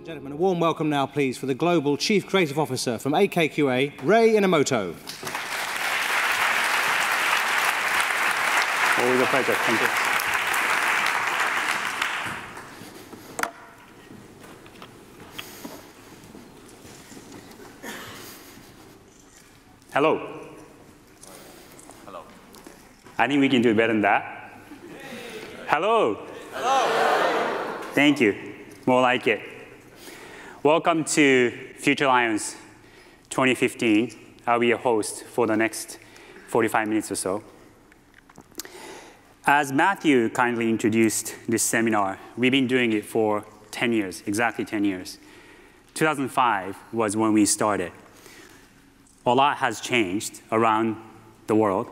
and gentlemen, a warm welcome now, please, for the Global Chief Creative Officer from AKQA, Ray Inamoto. Always a pleasure. Thank you. Hello. Hello. I think we can do better than that. Hello. Hello. Thank you. More like it. Welcome to futurelions 2015. I'll be your host for the next 45 minutes or so. As Matthew kindly introduced this seminar, we've been doing it for 10 years, exactly 10 years. 2005 was when we started. A lot has changed around the world.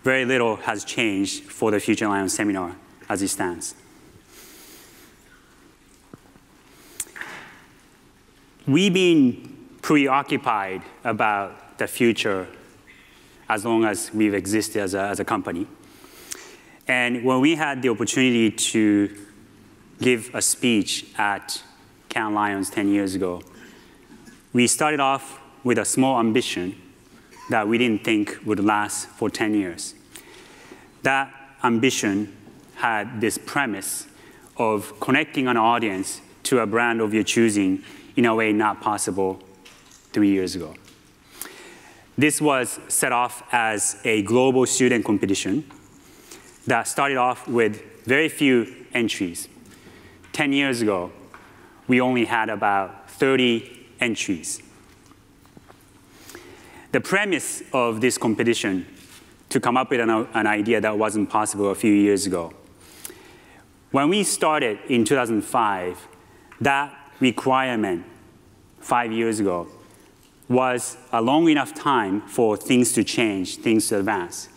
Very little has changed for the futurelions seminar as it stands. We've been preoccupied about the future as long as we've existed as a company. And when we had the opportunity to give a speech at Cannes Lions 10 years ago, we started off with a small ambition that we didn't think would last for 10 years. That ambition had this premise of connecting an audience to a brand of your choosing in a way not possible 3 years ago. This was set off as a global student competition that started off with very few entries. 10 years ago, we only had about 30 entries. The premise of this competition to come up with an idea that wasn't possible a few years ago. When we started in 2005, that requirement 5 years ago was a long enough time for things to change, things to advance.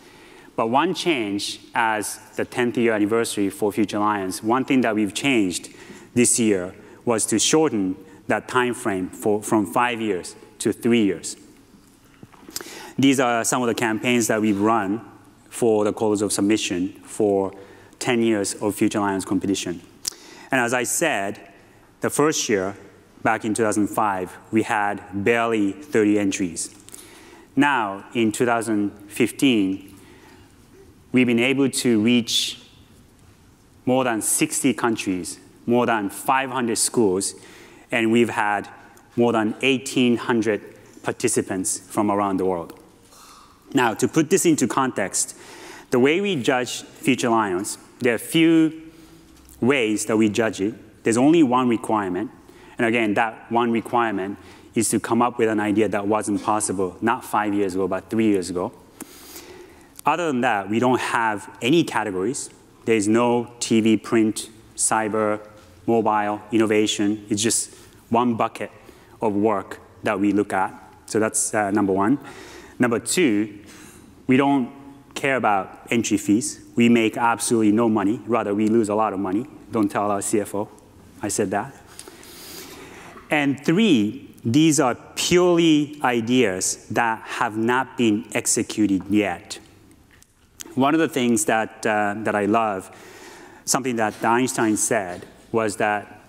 But one change as the 10th year anniversary for futurelions, one thing that we've changed this year was to shorten that time frame from 5 years to 3 years. These are some of the campaigns that we've run for the calls of submission for 10 years of futurelions competition. And as I said, the first year, back in 2005, we had barely 30 entries. Now, in 2015, we've been able to reach more than 60 countries, more than 500 schools, and we've had more than 1,800 participants from around the world. Now, to put this into context, the way we judge futurelions, there are a few ways that we judge it. There's only one requirement. And again, that one requirement is to come up with an idea that wasn't possible, not 5 years ago, but 3 years ago. Other than that, we don't have any categories. There's no TV, print, cyber, mobile, innovation. It's just one bucket of work that we look at. So that's number one. Number two, we don't care about entry fees. We make absolutely no money. Rather, we lose a lot of money. Don't tell our CFO I said that. And three, these are purely ideas that have not been executed yet. One of the things that I love, something that Einstein said, was that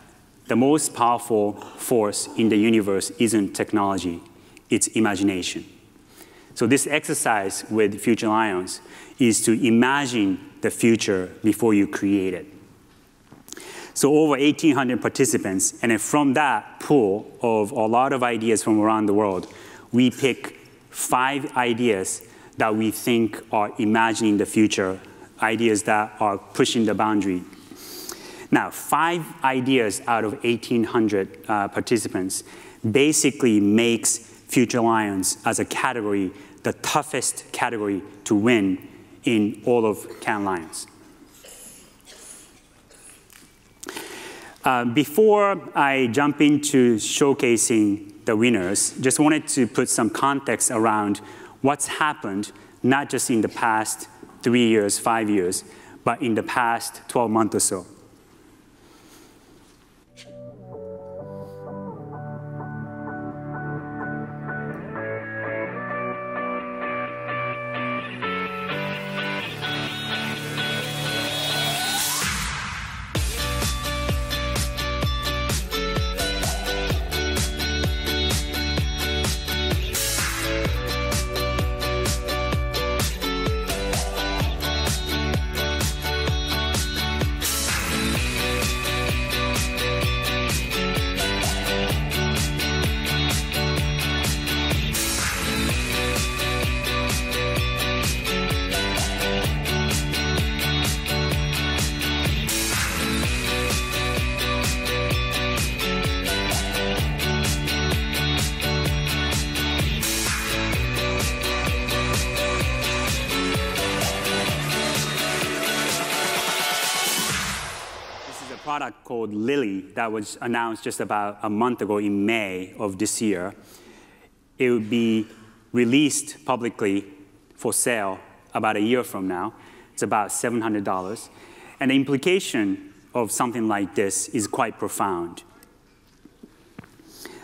the most powerful force in the universe isn't technology, it's imagination. So this exercise with futurelions is to imagine the future before you create it. So over 1,800 participants, and then from that pool of a lot of ideas from around the world, we pick 5 ideas that we think are imagining the future, ideas that are pushing the boundary. Now, 5 ideas out of 1,800 participants basically makes futurelions as a category the toughest category to win in all of Cannes Lions. Before I jump into showcasing the winners, just wanted to put some context around what's happened, not just in the past 3 years, 5 years, but in the past 12 months or so. product called Lily that was announced just about a month ago in May of this year. It would be released publicly for sale about a year from now. It's about $700. And the implication of something like this is quite profound.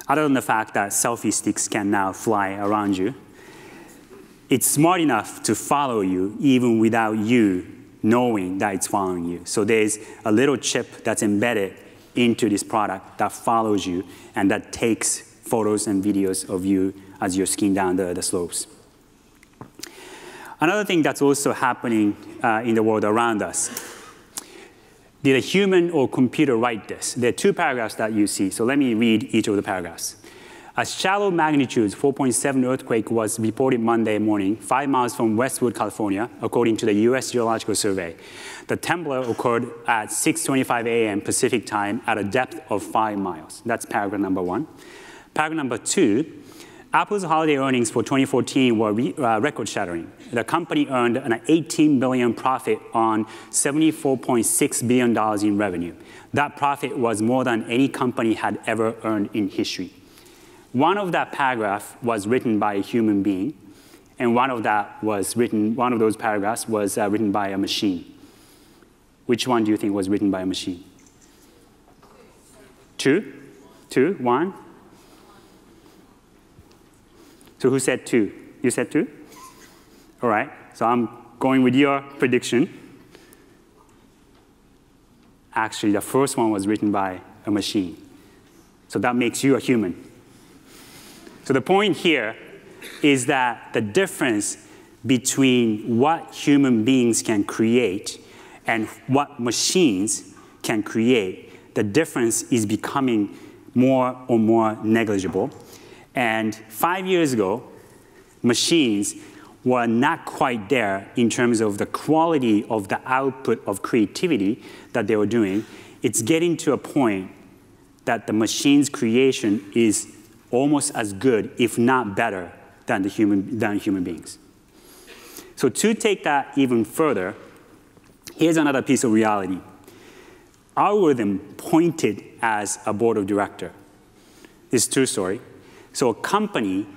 Other than the fact that selfie sticks can now fly around you, it's smart enough to follow you even without you knowing that it's following you. So there's a little chip that's embedded into this product that follows you and that takes photos and videos of you as you're skiing down the slopes. Another thing that's also happening in the world around us. Did a human or computer write this? There are two paragraphs that you see, so let me read each of the paragraphs. A shallow magnitude 4.7 earthquake was reported Monday morning, 5 miles from Westwood, California, according to the US Geological Survey. The trembler occurred at 6:25 a.m. Pacific time at a depth of 5 miles. That's paragraph number 1. Paragraph number 2, Apple's holiday earnings for 2014 were record-shattering. The company earned an $18 billion profit on $74.6 billion in revenue. That profit was more than any company had ever earned in history. One of that paragraph was written by a human being, and one of those paragraphs was written by a machine. Which one do you think was written by a machine? 2? 2? 1? So who said 2? You said 2? All right, so I'm going with your prediction. Actually, the first one was written by a machine. So that makes you a human. So the point here is that the difference between what human beings can create and what machines can create, the difference is becoming more and more negligible. And 5 years ago, machines were not quite there in terms of the quality of the output of creativity that they were doing. It's getting to a point that the machine's creation is almost as good, if not better, than human beings. So to take that even further, here's another piece of reality. Algorithm pointed as a board of director. This is a true story. So a company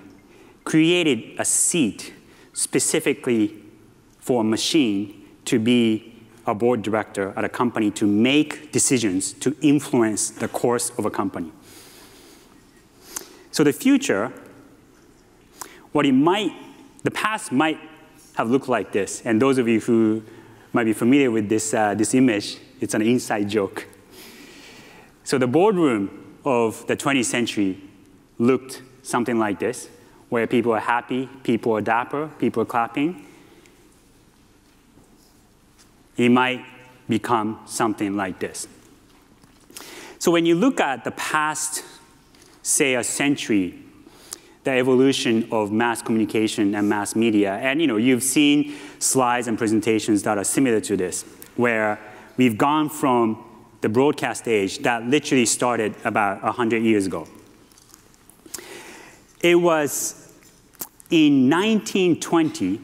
created a seat specifically for a machine to be a board director at a company to make decisions to influence the course of a company. So the future, the past might have looked like this. And those of you who might be familiar with this image, it's an inside joke. So the boardroom of the 20th century looked something like this, where people are happy, people are dapper, people are clapping. It might become something like this. So when you look at the past, say, a century, the evolution of mass communication and mass media, and you've seen slides and presentations that are similar to this, where we've gone from the broadcast age that literally started about 100 years ago. It was in 1920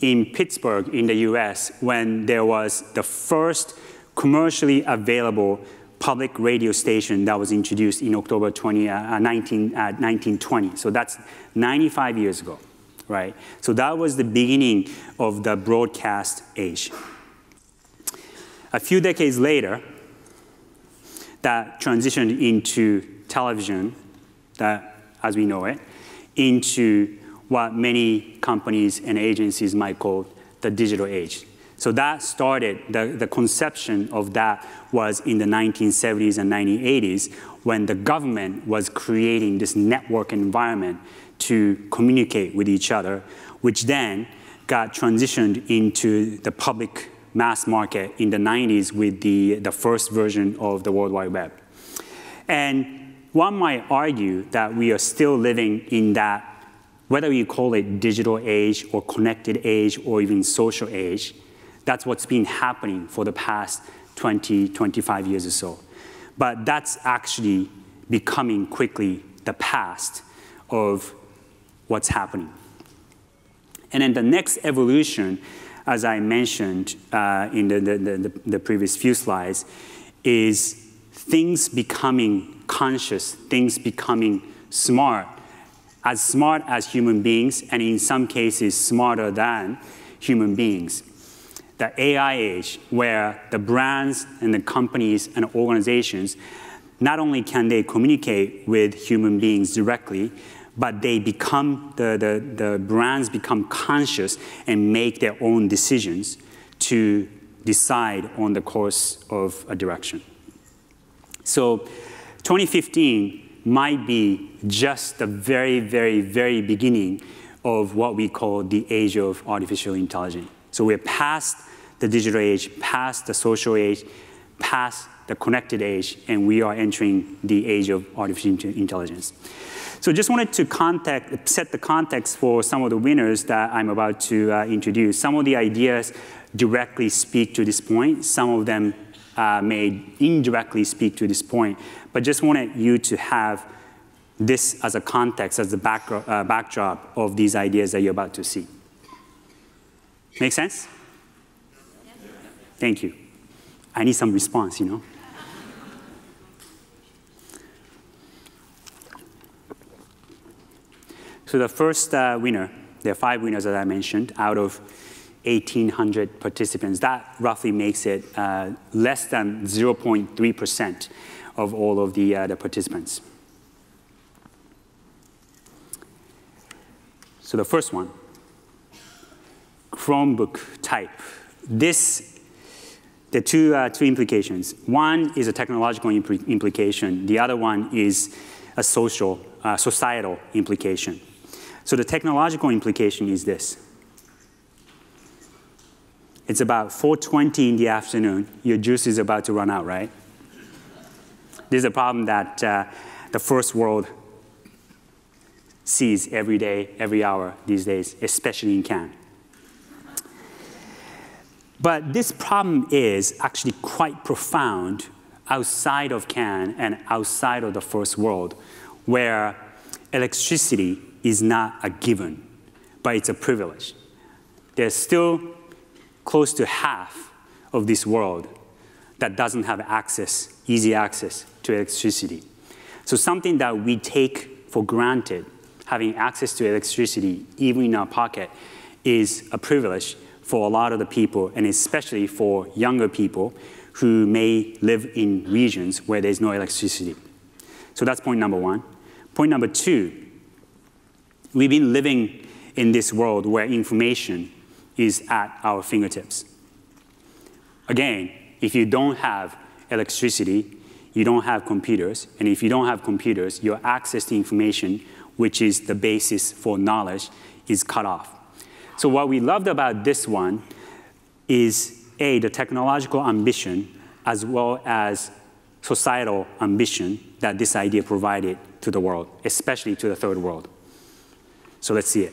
in Pittsburgh in the US when there was the first commercially available public radio station that was introduced in October 1920. So that's 95 years ago, right? So that was the beginning of the broadcast age. A few decades later, that transitioned into television, as we know it, into what many companies and agencies might call the digital age. So that started, the conception of that was in the 1970s and 1980s when the government was creating this network environment to communicate with each other, which then got transitioned into the public mass market in the 90s with the first version of the World Wide Web. And one might argue that we are still living in that, whether you call it digital age or connected age or even social age, that's what's been happening for the past 20, 25 years or so. But that's actually becoming quickly the past of what's happening. And then the next evolution, as I mentioned in the previous few slides, is things becoming conscious, things becoming smart as human beings, and in some cases smarter than human beings. The AI age, where the brands and the companies and organizations, not only can they communicate with human beings directly, but they become, the brands become conscious and make their own decisions to decide on the course of a direction. So 2015 might be just the very, very, very beginning of what we call the age of artificial intelligence. So we're past the digital age, past the social age, past the connected age, and we are entering the age of artificial intelligence. So just wanted to set the context for some of the winners that I'm about to introduce. Some of the ideas directly speak to this point. Some of them may indirectly speak to this point, but just wanted you to have this as a context, as the backdrop of these ideas that you're about to see. Make sense? Thank you. I need some response, you know. So the first winner, there are 5 winners that I mentioned out of 1,800 participants. That roughly makes it less than 0.3% of all of the participants. So the first one, Chromebook type. There are two implications. One is a technological implication. The other one is a societal implication. So the technological implication is this. It's about 4:20 in the afternoon. Your juice is about to run out, right? This is a problem that the first world sees every day, every hour these days, especially in Cannes. But this problem is actually quite profound outside of Cannes and outside of the first world, where electricity is not a given, but it's a privilege. There's still close to half of this world that doesn't have access, easy access to electricity. So something that we take for granted, having access to electricity, even in our pocket, is a privilege for a lot of the people, and especially for younger people who may live in regions where there's no electricity. So that's point number one. Point number two, we've been living in this world where information is at our fingertips. Again, if you don't have electricity, you don't have computers, and if you don't have computers, your access to information, which is the basis for knowledge, is cut off. So what we loved about this one is, A, the technological ambition, as well as societal ambition that this idea provided to the world, especially to the third world. So let's see it.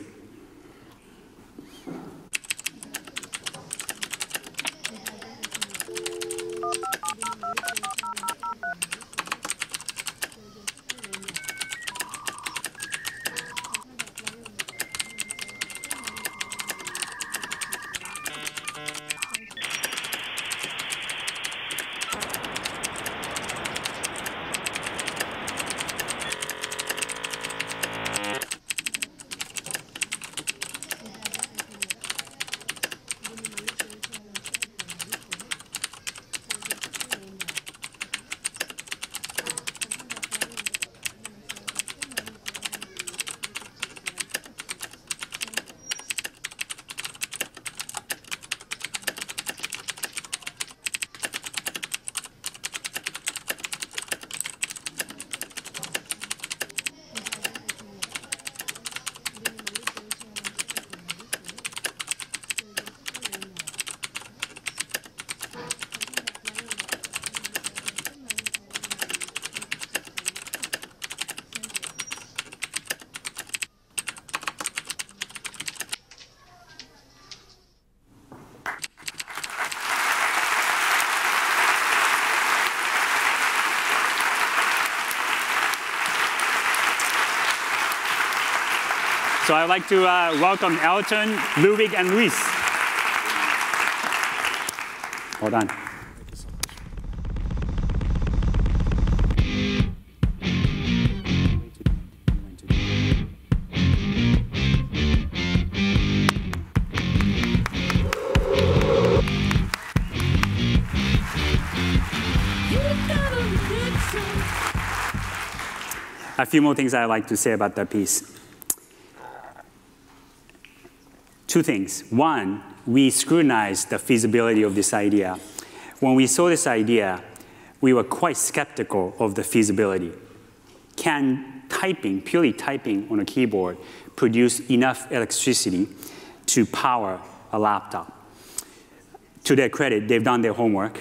So I'd like to welcome Elton, Ludwig, and Luis. Hold on. a few more things I'd like to say about that piece. Two things. One, we scrutinized the feasibility of this idea. When we saw this idea, we were quite skeptical of the feasibility. Can typing, purely typing on a keyboard, produce enough electricity to power a laptop? To their credit, they've done their homework.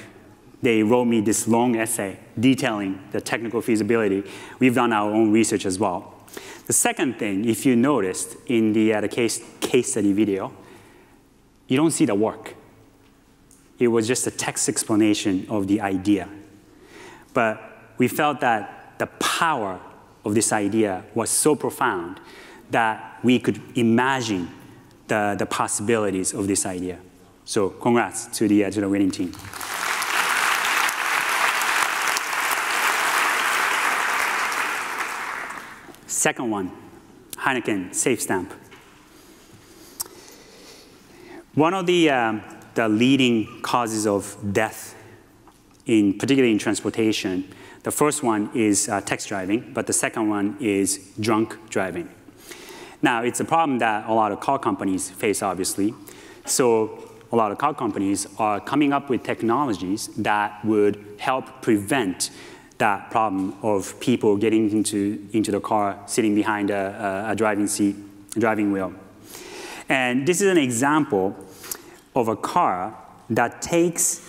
They wrote me this long essay detailing the technical feasibility. We've done our own research as well. The second thing, if you noticed in the case study video, you don't see the work. It was just a text explanation of the idea. But we felt that the power of this idea was so profound that we could imagine the possibilities of this idea. So congrats to the winning team. Second one, Heineken Safe Stamp. One of the leading causes of death, particularly in transportation, the first one is text driving, but the second one is drunk driving. Now, it's a problem that a lot of car companies face, obviously. So a lot of car companies are coming up with technologies that would help prevent that problem of people getting into the car, sitting behind a driving wheel. And this is an example of a car that takes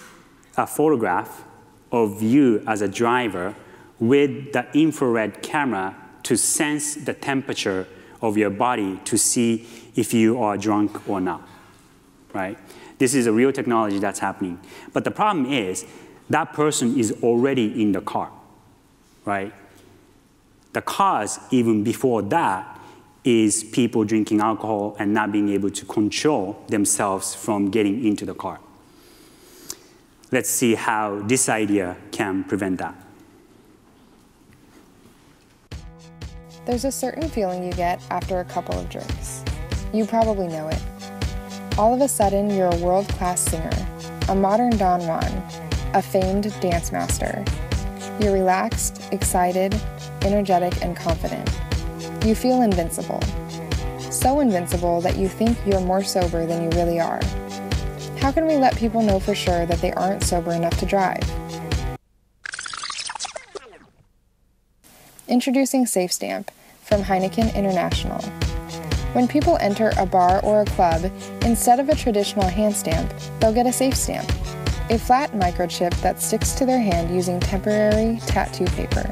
a photograph of you as a driver with the infrared camera to sense the temperature of your body to see if you are drunk or not, right? This is a real technology that's happening. But the problem is that person is already in the car, right? The cause, even before that, is people drinking alcohol and not being able to control themselves from getting into the car. Let's see how this idea can prevent that. There's a certain feeling you get after a couple of drinks. You probably know it. All of a sudden, you're a world-class singer, a modern Don Juan, a famed dance master. You're relaxed, excited, energetic, and confident. You feel invincible. So invincible that you think you're more sober than you really are. How can we let people know for sure that they aren't sober enough to drive? Introducing Safe Stamp from Heineken International. When people enter a bar or a club, instead of a traditional hand stamp, they'll get a Safe Stamp, a flat microchip that sticks to their hand using temporary tattoo paper.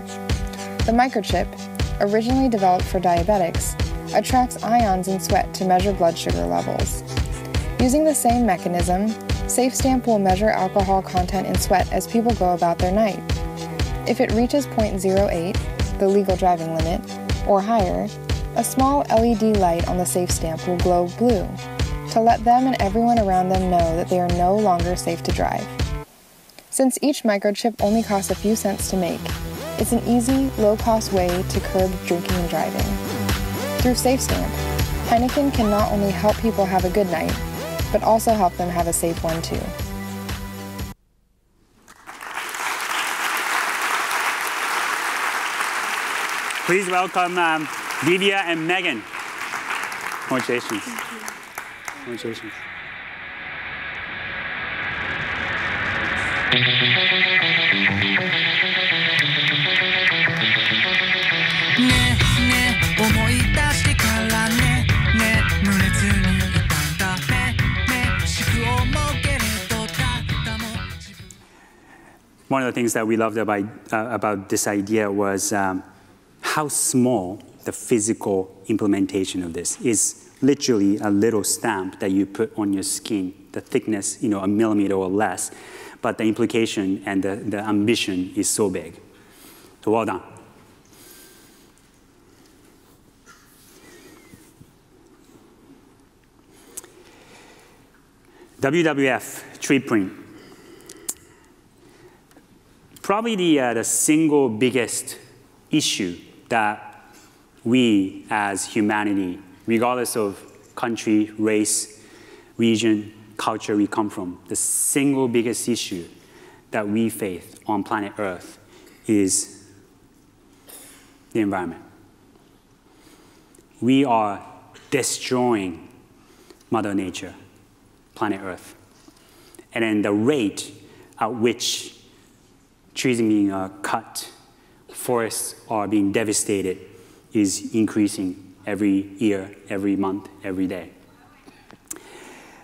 The microchip, originally developed for diabetics, attracts ions in sweat to measure blood sugar levels. Using the same mechanism, Safe Stamp will measure alcohol content in sweat as people go about their night. If it reaches 0.08, the legal driving limit, or higher, a small LED light on the Safe Stamp will glow blue to let them and everyone around them know that they are no longer safe to drive. Since each microchip only costs a few cents to make, it's an easy, low-cost way to curb drinking and driving. Through Safe Stamp, Heineken can not only help people have a good night, but also help them have a safe one too. Please welcome Divya and Megan. Congratulations. Congratulations. One of the things that we loved about this idea was how small the physical implementation of this is. Literally a little stamp that you put on your skin, the thickness, a millimeter or less, but the implication and the ambition is so big. So well done. WWF tree print. Probably the single biggest issue that we as humanity, regardless of country, race, region, culture we come from, the single biggest issue that we face on planet Earth is the environment. We are destroying Mother Nature, planet Earth. And then the rate at which trees are being cut, forests are being devastated is increasing every year, every month, every day.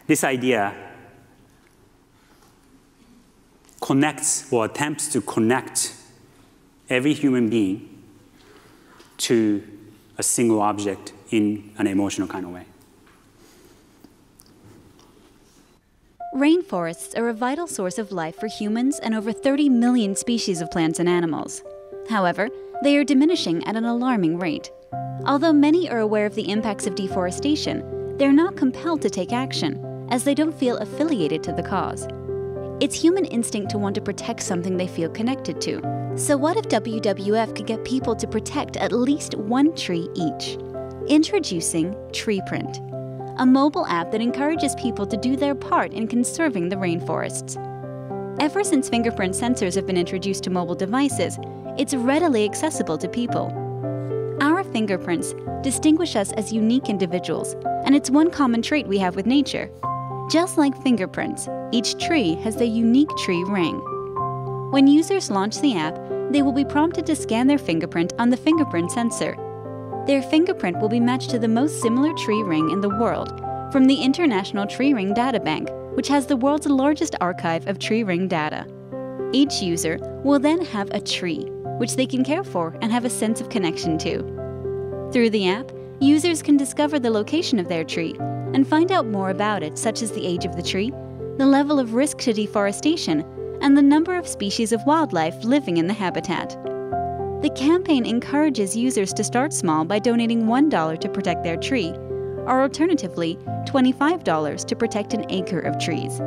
This idea connects or attempts to connect every human being to a single object in an emotional kind of way. Rainforests are a vital source of life for humans and over 30 million species of plants and animals. However, they are diminishing at an alarming rate. Although many are aware of the impacts of deforestation, they're not compelled to take action, as they don't feel affiliated to the cause. It's human instinct to want to protect something they feel connected to. So what if WWF could get people to protect at least one tree each? Introducing TreePrint, a mobile app that encourages people to do their part in conserving the rainforests. Ever since fingerprint sensors have been introduced to mobile devices, it's readily accessible to people. Our fingerprints distinguish us as unique individuals, and it's one common trait we have with nature. Just like fingerprints, each tree has their unique tree ring. When users launch the app, they will be prompted to scan their fingerprint on the fingerprint sensor. Their fingerprint will be matched to the most similar tree ring in the world from the International Tree Ring Data Bank, which has the world's largest archive of tree ring data. Each user will then have a tree, which they can care for and have a sense of connection to. Through the app, users can discover the location of their tree and find out more about it, such as the age of the tree, the level of risk to deforestation, and the number of species of wildlife living in the habitat. The campaign encourages users to start small by donating $1 to protect their tree, or alternatively, $25 to protect an acre of trees.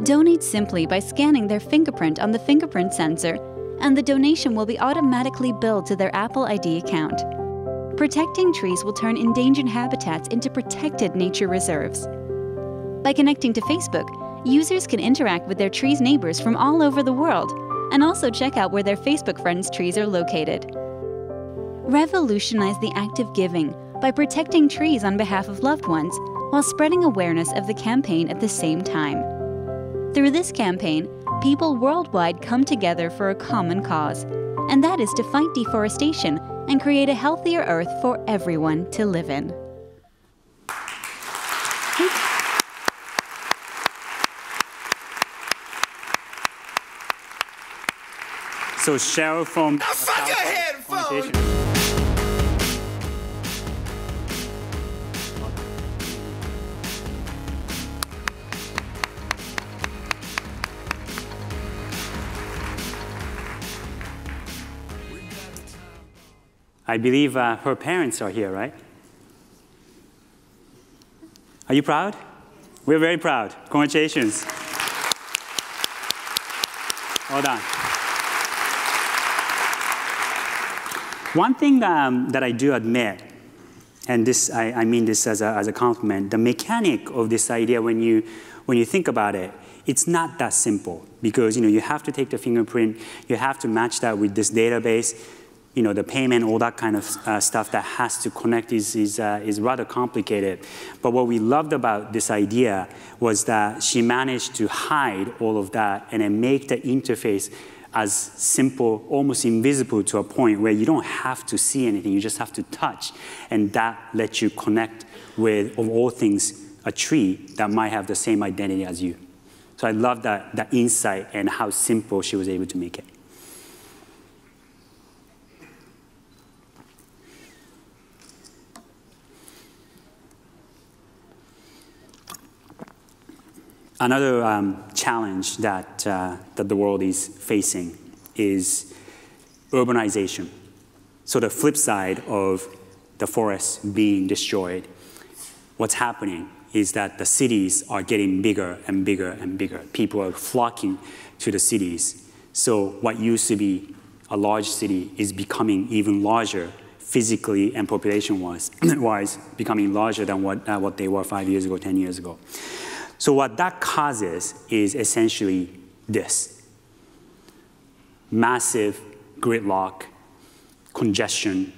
Donate simply by scanning their fingerprint on the fingerprint sensor, and the donation will be automatically billed to their Apple ID account. Protecting trees will turn endangered habitats into protected nature reserves. By connecting to Facebook, users can interact with their trees' neighbors from all over the world, and also check out where their Facebook friends' trees are located. Revolutionize the act of giving by protecting trees on behalf of loved ones while spreading awareness of the campaign at the same time. Through this campaign, people worldwide come together for a common cause, and that is to fight deforestation and create a healthier Earth for everyone to live in. So Cheryl from Communication. I believe her parents are here, right? Are you proud? We're very proud. Congratulations. Well done. One thing that I do admit, and this I mean this as a compliment, the mechanic of this idea when you think about it, it's not that simple, because you have to take the fingerprint, you have to match that with this database, the payment, all that kind of stuff that has to connect is rather complicated. But what we loved about this idea was that she managed to hide all of that and then make the interface as simple, almost invisible, to a point where you don't have to see anything, you just have to touch. And that lets you connect with, of all things, a tree that might have the same identity as you. So I love that insight and how simple she was able to make it. Another challenge that the world is facing is urbanization. So the flip side of the forests being destroyed, what's happening is that the cities are getting bigger and bigger and bigger. People are flocking to the cities. So what used to be a large city is becoming even larger, physically and population-wise, becoming larger than what they were 5 years ago, 10 years ago. So what that causes is essentially this: massive gridlock, congestion,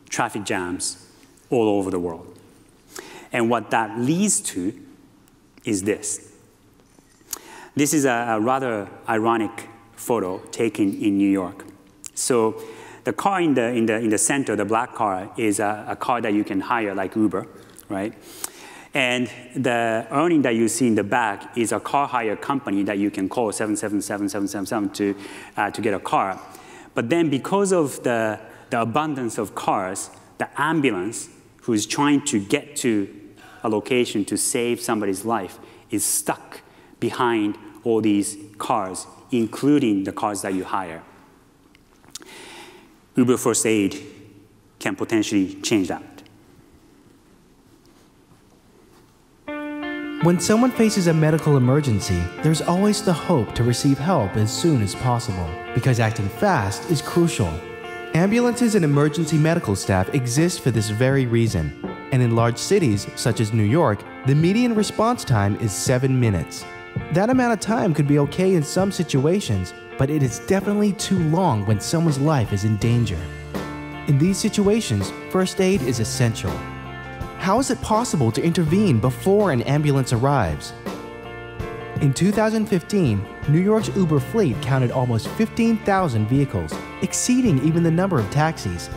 traffic jams all over the world. And what that leads to is this. This is a rather ironic photo taken in New York. So the car in the center, the black car, is a car that you can hire like Uber, right? And the earning that you see in the back is a car hire company that you can call 777-777 to get a car. But then because of the abundance of cars, the ambulance who is trying to get to a location to save somebody's life is stuck behind all these cars, including the cars that you hire. Uber First Aid can potentially change that. When someone faces a medical emergency, there's always the hope to receive help as soon as possible, because acting fast is crucial. Ambulances and emergency medical staff exist for this very reason, and in large cities, such as New York, the median response time is 7 minutes. That amount of time could be okay in some situations, but it is definitely too long when someone's life is in danger. In these situations, first aid is essential. How is it possible to intervene before an ambulance arrives? In 2015, New York's Uber fleet counted almost 15,000 vehicles, exceeding even the number of taxis.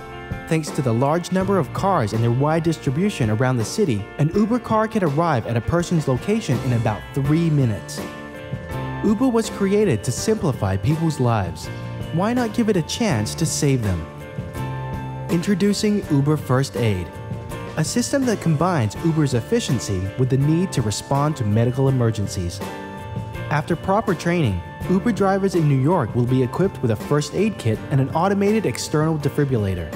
Thanks to the large number of cars and their wide distribution around the city, an Uber car can arrive at a person's location in about 3 minutes. Uber was created to simplify people's lives. Why not give it a chance to save them? Introducing Uber First Aid, a system that combines Uber's efficiency with the need to respond to medical emergencies. After proper training, Uber drivers in New York will be equipped with a first aid kit and an automated external defibrillator.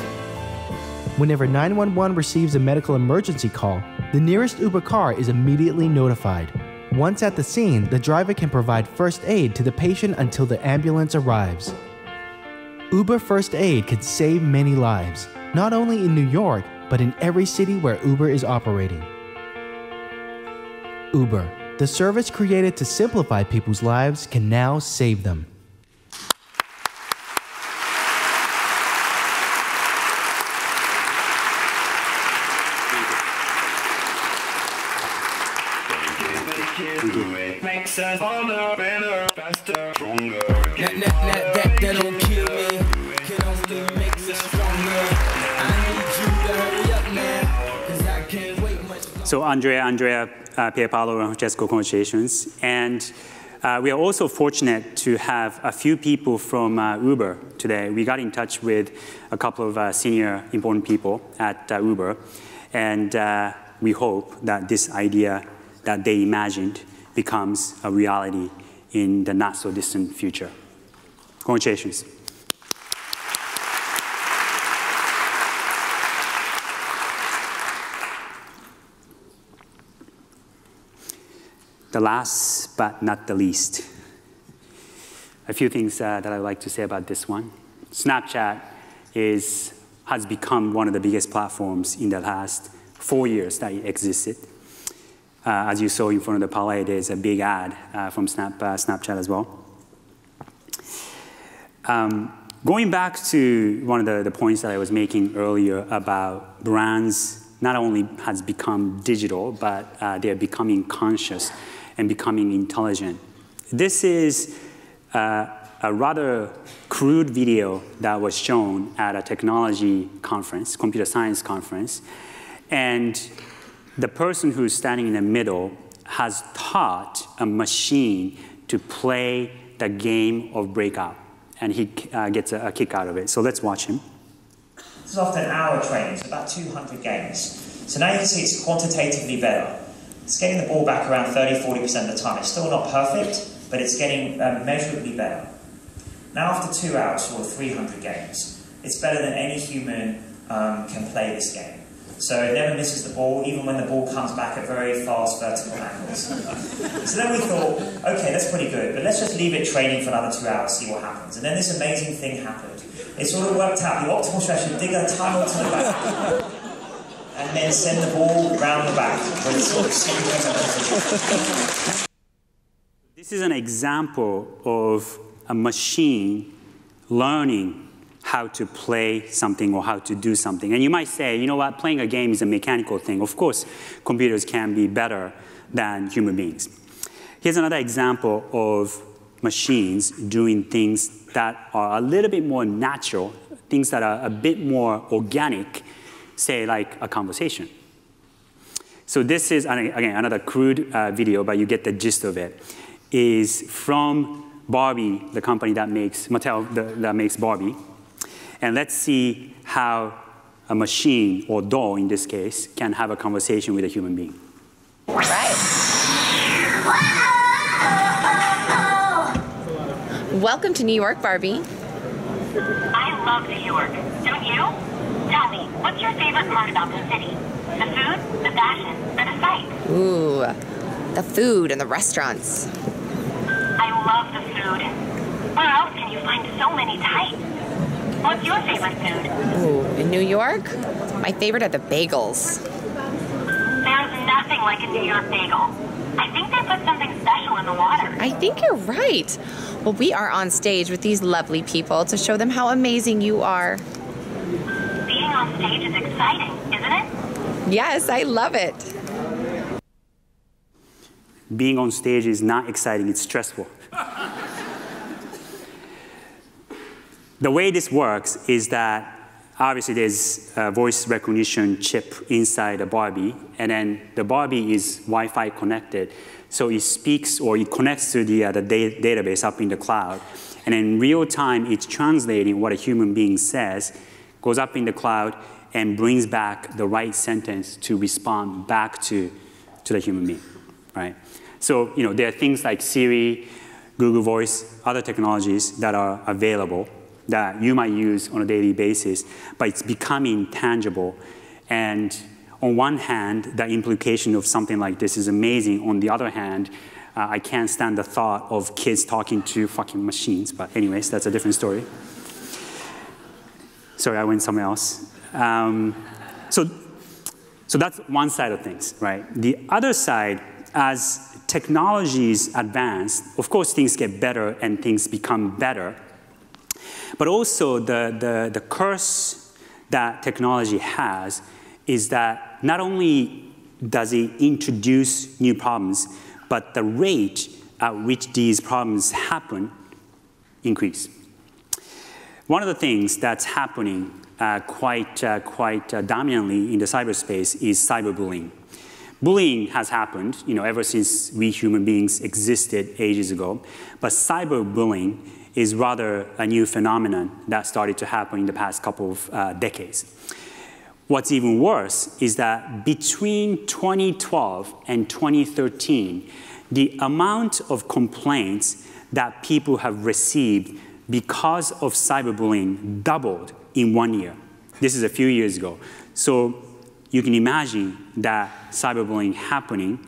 Whenever 911 receives a medical emergency call, the nearest Uber car is immediately notified. Once at the scene, the driver can provide first aid to the patient until the ambulance arrives. Uber First Aid could save many lives, not only in New York, but in every city where Uber is operating. Uber, the service created to simplify people's lives, can now save them. Makes us harder, better, faster, stronger. That don't kill me. Can only make us stronger. I need you to hurry up now, 'cause I can't wait much longer. So Andrea, Pierpaolo, and Francesco, congratulations. And we are also fortunate to have a few people from Uber today. We got in touch with a couple of senior important people at Uber, and we hope that this idea that they imagined becomes a reality in the not-so-distant future. Congratulations. The last but not the least, a few things that I'd like to say about this one. Snapchat has become one of the biggest platforms in the last 4 years that it existed. As you saw in front of the Palais, there's a big ad from Snapchat as well. Going back to one of the points that I was making earlier about brands not only has become digital, but they're becoming conscious and becoming intelligent. This is a rather crude video that was shown at a technology conference, computer science conference, and the person who's standing in the middle has taught a machine to play the game of Breakout, and he gets a kick out of it. So let's watch him. This is after an hour of training, so about 200 games. So now you can see it's quantitatively better. It's getting the ball back around 30–40% of the time. It's still not perfect, but it's getting measurably better. Now after 2 hours or 300 games, it's better than any human can play this game. So it never misses the ball, even when the ball comes back at very fast vertical angles. So then we thought, okay, that's pretty good, but let's just leave it training for another 2 hours, see what happens. And then this amazing thing happened. It sort of worked out. The optimal strategy would dig a tunnel to the back, and then send the ball round the back with sort of super. This is an example of a machine learning how to play something or how to do something. And you might say, you know what, playing a game is a mechanical thing. Of course, computers can be better than human beings. Here's another example of machines doing things that are a little bit more natural, things that are a bit more organic, say like a conversation. So this is, again, another crude video, but you get the gist of it, is from Barbie, the company that makes, Mattel, that makes Barbie. And let's see how a machine, or doll in this case, can have a conversation with a human being. Right. Welcome to New York, Barbie. I love New York. Don't you? Tell me, what's your favorite part about the city? The food, the fashion, or the sights? Ooh, the food and the restaurants. I love the food. Where else can you find so many types? What's your favorite food? Ooh, in New York, my favorite are the bagels. There's nothing like a New York bagel. I think they put something special in the water. I think you're right. Well, we are on stage with these lovely people to show them how amazing you are. Being on stage is exciting, isn't it? Yes, I love it. Being on stage is not exciting, it's stressful. The way this works is that obviously there's a voice recognition chip inside the Barbie, and then the Barbie is Wi-Fi connected, so it speaks or it connects to the database up in the cloud, and in real time it's translating what a human being says, goes up in the cloud, and brings back the right sentence to respond back to the human being, right? So there are things like Siri, Google Voice, other technologies that are available that you might use on a daily basis, but it's becoming tangible. And on one hand, the implication of something like this is amazing. On the other hand, I can't stand the thought of kids talking to fucking machines. But anyways, that's a different story. Sorry, I went somewhere else. So that's one side of things, right? The other side, as technologies advance, of course things get better and things become better. But also the curse that technology has is that not only does it introduce new problems, but the rate at which these problems happen increase. One of the things that's happening quite dominantly in the cyberspace is cyberbullying. Bullying has happened, ever since we human beings existed ages ago, but cyberbullying is rather a new phenomenon that started to happen in the past couple of decades. What's even worse is that between 2012 and 2013, the amount of complaints that people have received because of cyberbullying doubled in 1 year. This is a few years ago. So you can imagine that cyberbullying happening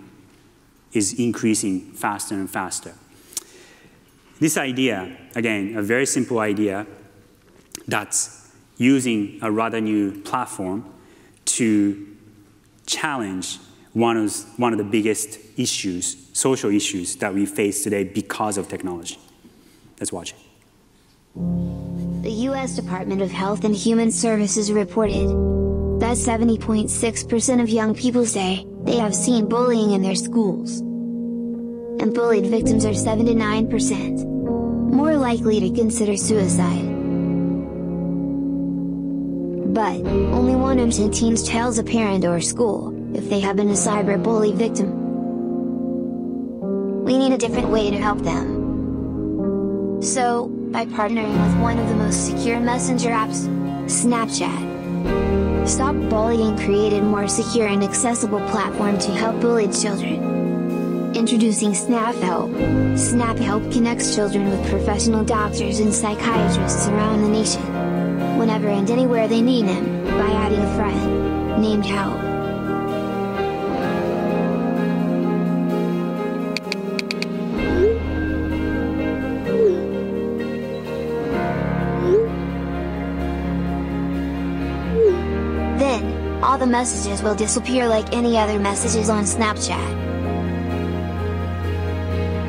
is increasing faster and faster. This idea, again, a very simple idea that's using a rather new platform to challenge one of the biggest issues, social issues that we face today because of technology. Let's watch it. The U.S. Department of Health and Human Services reported that 70.6% of young people say they have seen bullying in their schools. And bullied victims are 7 to 9% more likely to consider suicide. But only 1 in 10 teens tells a parent or school if they have been a cyberbully victim. We need a different way to help them. So, by partnering with one of the most secure messenger apps, Snapchat, Stop Bullying created a more secure and accessible platform to help bullied children. Introducing SnapHelp. SnapHelp connects children with professional doctors and psychiatrists around the nation, whenever and anywhere they need them, by adding a friend named Help. Then, all the messages will disappear like any other messages on Snapchat.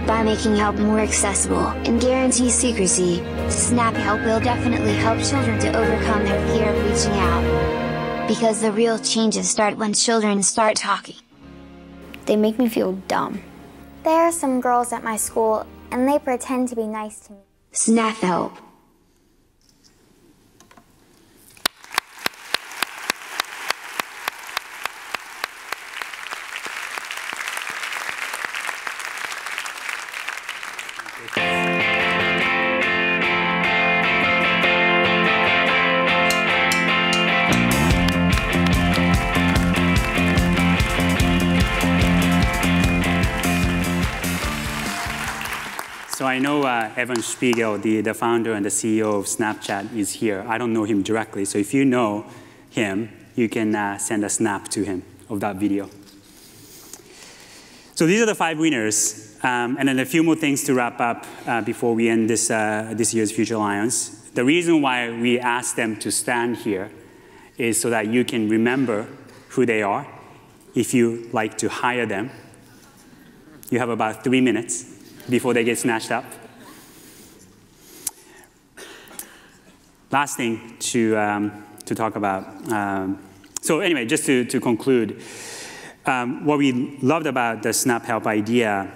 By making help more accessible and guarantee secrecy, Snap Help will definitely help children to overcome their fear of reaching out. Because the real changes start when children start talking. They make me feel dumb. There are some girls at my school, and they pretend to be nice to me. Snap Help. So I know Evan Spiegel, the founder and the CEO of Snapchat, is here. I don't know him directly, so if you know him, you can send a snap to him of that video. So these are the 5 winners, and then a few more things to wrap up before we end this year's Future Lions. The reason why we asked them to stand here is so that you can remember who they are. If you like to hire them, you have about 3 minutes before they get snatched up. Last thing to talk about. So anyway, just to conclude, what we loved about the Snap Help idea,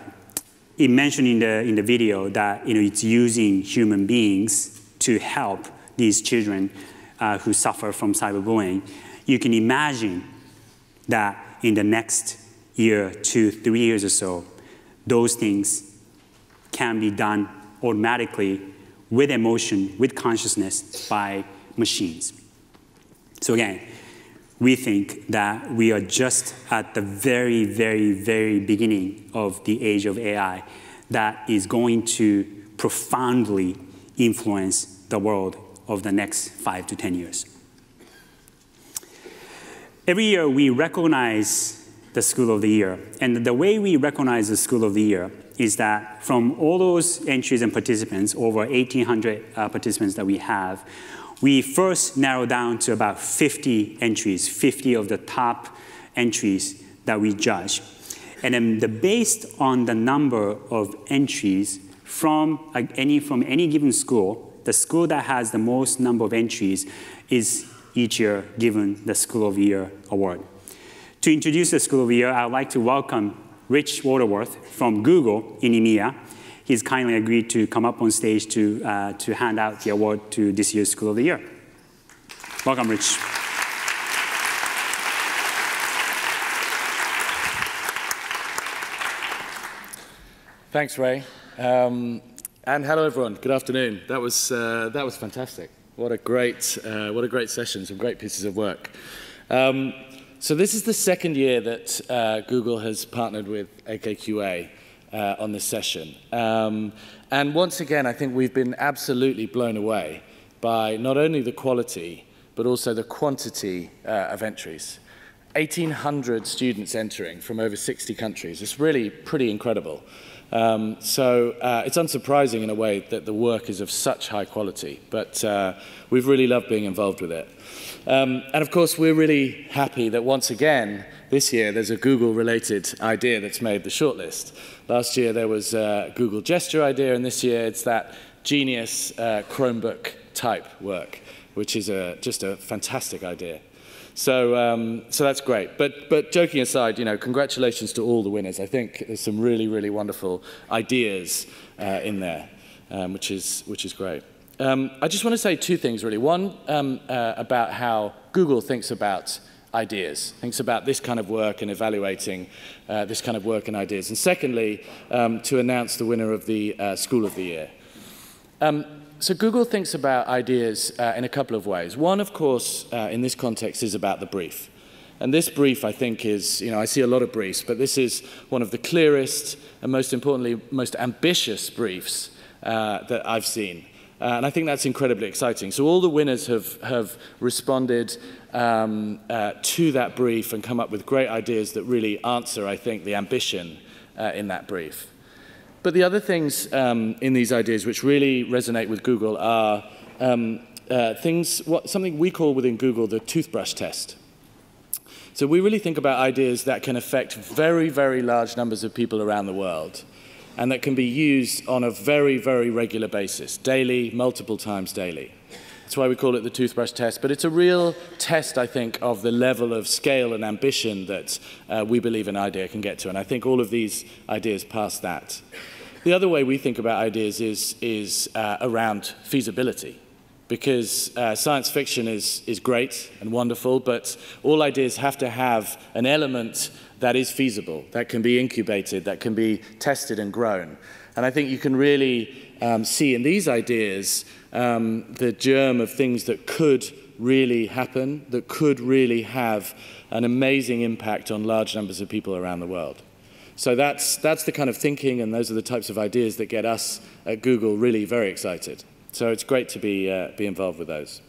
it mentioned in the video that it's using human beings to help these children who suffer from cyberbullying. You can imagine that in the next year, 2, 3 years or so, those things can be done automatically with emotion, with consciousness by machines. So again, we think that we are just at the very, very, very beginning of the age of AI that is going to profoundly influence the world of the next 5 to 10 years. Every year we recognize the School of the Year, and the way we recognize the School of the Year is that from all those entries and participants, over 1,800 participants that we have, we first narrow down to about 50 entries, 50 of the top entries that we judge. And then based on the number of entries from any given school, the school that has the most number of entries is each year given the School of the Year award. To introduce the School of the Year, I would like to welcome Rich Waterworth from Google in EMEA. He's kindly agreed to come up on stage to hand out the award to this year's School of the Year. Welcome, Rich. Thanks, Ray. And hello, everyone. Good afternoon. That was fantastic. What a great session. Some great pieces of work. So this is the second year that Google has partnered with AKQA on this session. And once again, I think we've been absolutely blown away by not only the quality, but also the quantity of entries. 1,800 students entering from over 60 countries. It's really pretty incredible. So it's unsurprising in a way that the work is of such high quality, but we've really loved being involved with it. And of course, we're really happy that once again, this year, there's a Google-related idea that's made the shortlist. Last year, there was a Google gesture idea, and this year, it's that genius Chromebook type work, which is just a fantastic idea. So that's great. But joking aside, congratulations to all the winners. I think there's some really, really wonderful ideas in there, which is great. I just want to say 2 things, really. One, about how Google thinks about ideas, thinks about this kind of work and evaluating this kind of work and ideas. And secondly, to announce the winner of the School of the Year. So Google thinks about ideas in a couple of ways. One, of course, in this context, is about the brief. And this brief, I think, is, I see a lot of briefs, but this is one of the clearest and, most importantly, most ambitious briefs that I've seen. And I think that's incredibly exciting. So all the winners have responded to that brief and come up with great ideas that really answer, I think, the ambition in that brief. But the other things in these ideas which really resonate with Google are something we call within Google the toothbrush test. So we really think about ideas that can affect very, very large numbers of people around the world. and that can be used on a very, very regular basis, daily, multiple times daily. That's why we call it the toothbrush test, but it's a real test, I think, of the level of scale and ambition that we believe an idea can get to, and I think all of these ideas pass that. The other way we think about ideas is around feasibility, because science fiction is great and wonderful, but all ideas have to have an element that is feasible, that can be incubated, that can be tested and grown. And I think you can really see in these ideas the germ of things that could really happen, that could really have an amazing impact on large numbers of people around the world. So that's the kind of thinking, and those are the types of ideas that get us at Google really very excited. So it's great to be involved with those.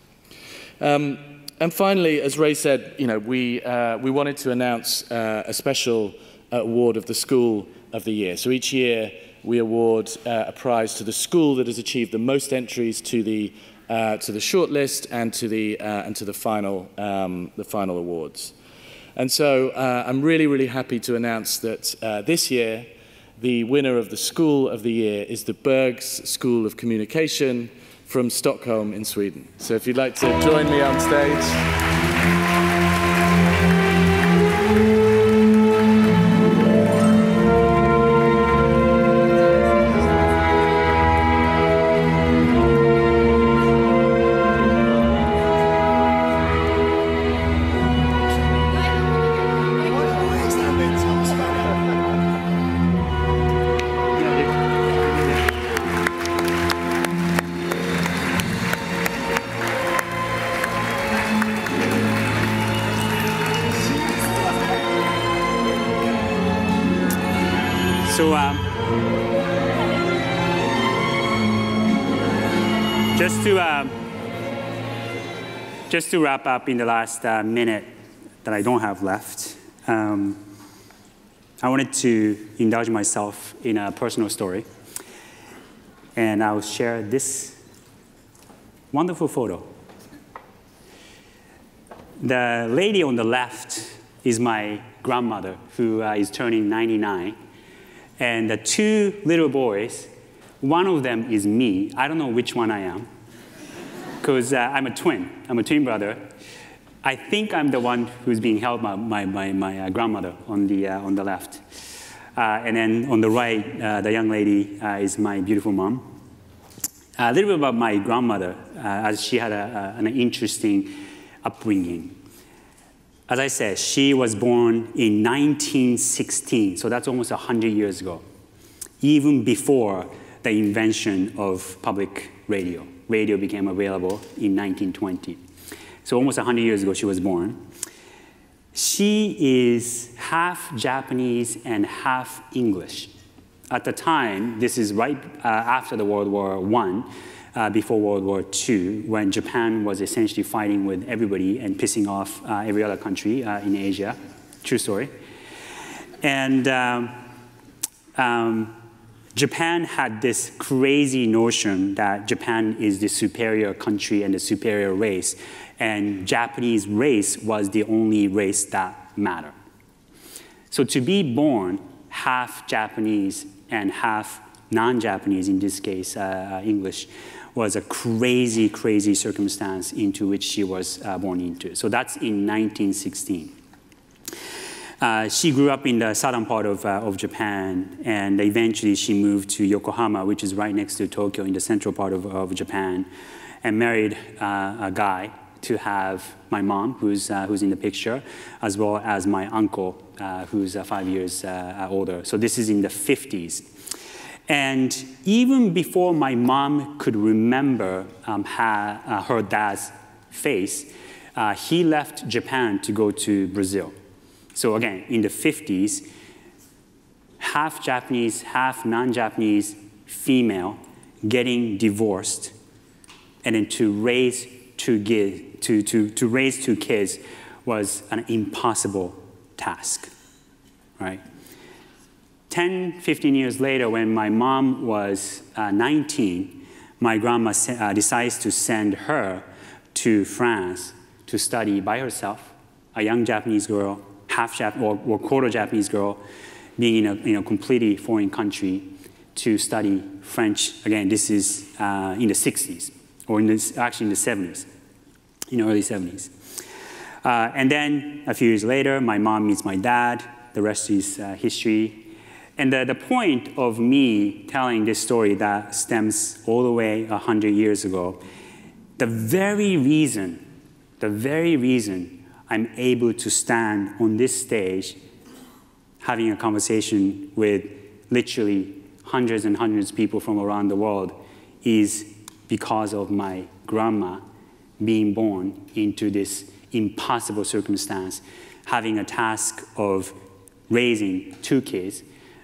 And finally, as Ray said, we wanted to announce a special award of the School of the Year. So each year we award a prize to the school that has achieved the most entries to the shortlist and to the final awards. And so I'm really, really happy to announce that this year the winner of the School of the Year is the Bergs School of Communication from Stockholm in Sweden. So if you'd like to join me on stage. So just to wrap up in the last minute that I don't have left, I wanted to indulge myself in a personal story, and I'll share this wonderful photo. The lady on the left is my grandmother, who is turning 99. And the two little boys, one of them is me. I don't know which one I am, because I'm a twin. I'm a twin brother. I think I'm the one who's being held by my grandmother on the left. And then on the right, the young lady is my beautiful mom. A little bit about my grandmother, as she had an interesting upbringing. As I said, she was born in 1916, so that's almost 100 years ago, even before the invention of public radio. Radio became available in 1920. So almost 100 years ago, she was born. She is half Japanese and half English. At the time, this is right after the World War I, before World War II, when Japan was essentially fighting with everybody and pissing off every other country in Asia. True story. And Japan had this crazy notion that Japan is the superior country and the superior race, and Japanese race was the only race that mattered. So to be born half Japanese and half non-Japanese, in this case English, was a crazy, crazy circumstance into which she was born into. So that's in 1916. She grew up in the southern part of Japan, and eventually she moved to Yokohama, which is right next to Tokyo in the central part of Japan, and married a guy to have my mom, who's in the picture, as well as my uncle, who's 5 years older. So this is in the 50s. And even before my mom could remember her dad's face, he left Japan to go to Brazil. So again, in the 50s, half Japanese, half non-Japanese female getting divorced, and then to raise two kids was an impossible task, right? 10, 15 years later, when my mom was 19, my grandma decides to send her to France to study by herself, a young Japanese girl, half Japanese or quarter Japanese girl, being in a completely foreign country. to study French. Again, this is in the 60s, or actually in the 70s, in the early 70s. And then a few years later, my mom meets my dad. The rest is history. And the point of me telling this story that stems all the way 100 years ago, the very reason I'm able to stand on this stage having a conversation with literally hundreds and hundreds of people from around the world is because of my grandma being born into this impossible circumstance, having a task of raising 2 kids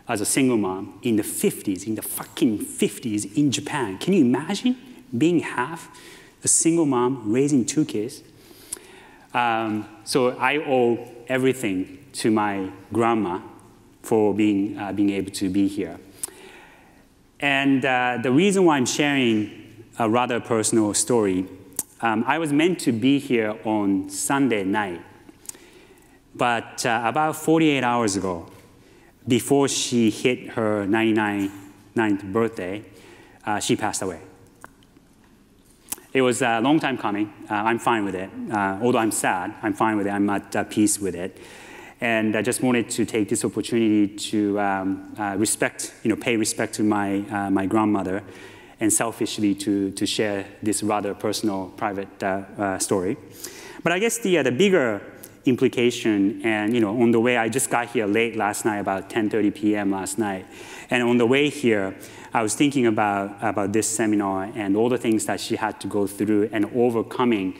as a single mom in the 50s, in the fucking 50s in Japan. Can you imagine being half a single mom raising 2 kids? So I owe everything to my grandma for being able to be here. And the reason why I'm sharing a rather personal story, I was meant to be here on Sunday night, but about 48 hours ago, before she hit her 99th birthday, she passed away. It was a long time coming. I'm fine with it. Although I'm sad, I'm fine with it. I'm at peace with it. And I just wanted to take this opportunity to pay respect to my grandmother, and selfishly to share this rather personal, private story. But I guess the bigger implication, and on the way, I just got here late last night, about 10:30 p.m. last night, and on the way here, I was thinking about this seminar and all the things that she had to go through and overcoming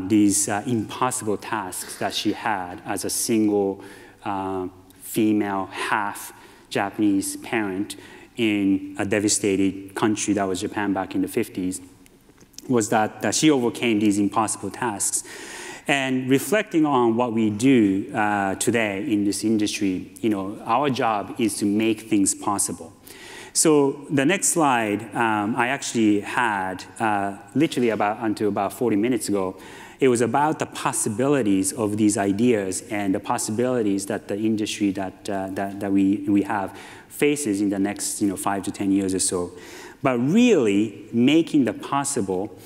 these impossible tasks that she had as a single female, half Japanese parent in a devastated country that was Japan back in the 50s, was that she overcame these impossible tasks. And reflecting on what we do today in this industry, our job is to make things possible. So the next slide, I actually had literally until about 40 minutes ago. It was about the possibilities of these ideas and the possibilities that the industry that we have faces in the next 5 to 10 years or so. But really, making the possible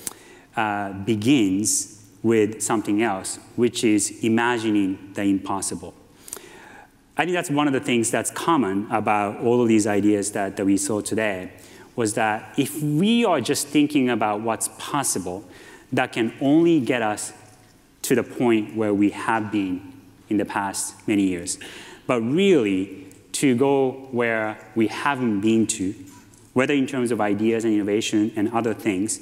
begins with something else, which is imagining the impossible. I think that's one of the things that's common about all of these ideas that we saw today, was that if we are just thinking about what's possible, that can only get us to the point where we have been in the past many years. But really, to go where we haven't been to, whether in terms of ideas and innovation and other things,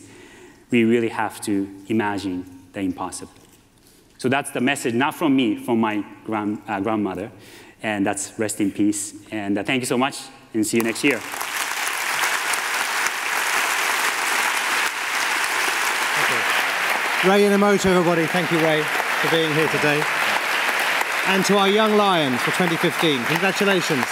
we really have to imagine the impossible. So that's the message, not from me, from my grandmother. And that's rest in peace. And thank you so much, and see you next year. Ray Inamoto, everybody. Thank you, Ray, for being here today. And to our young lions for 2015, congratulations.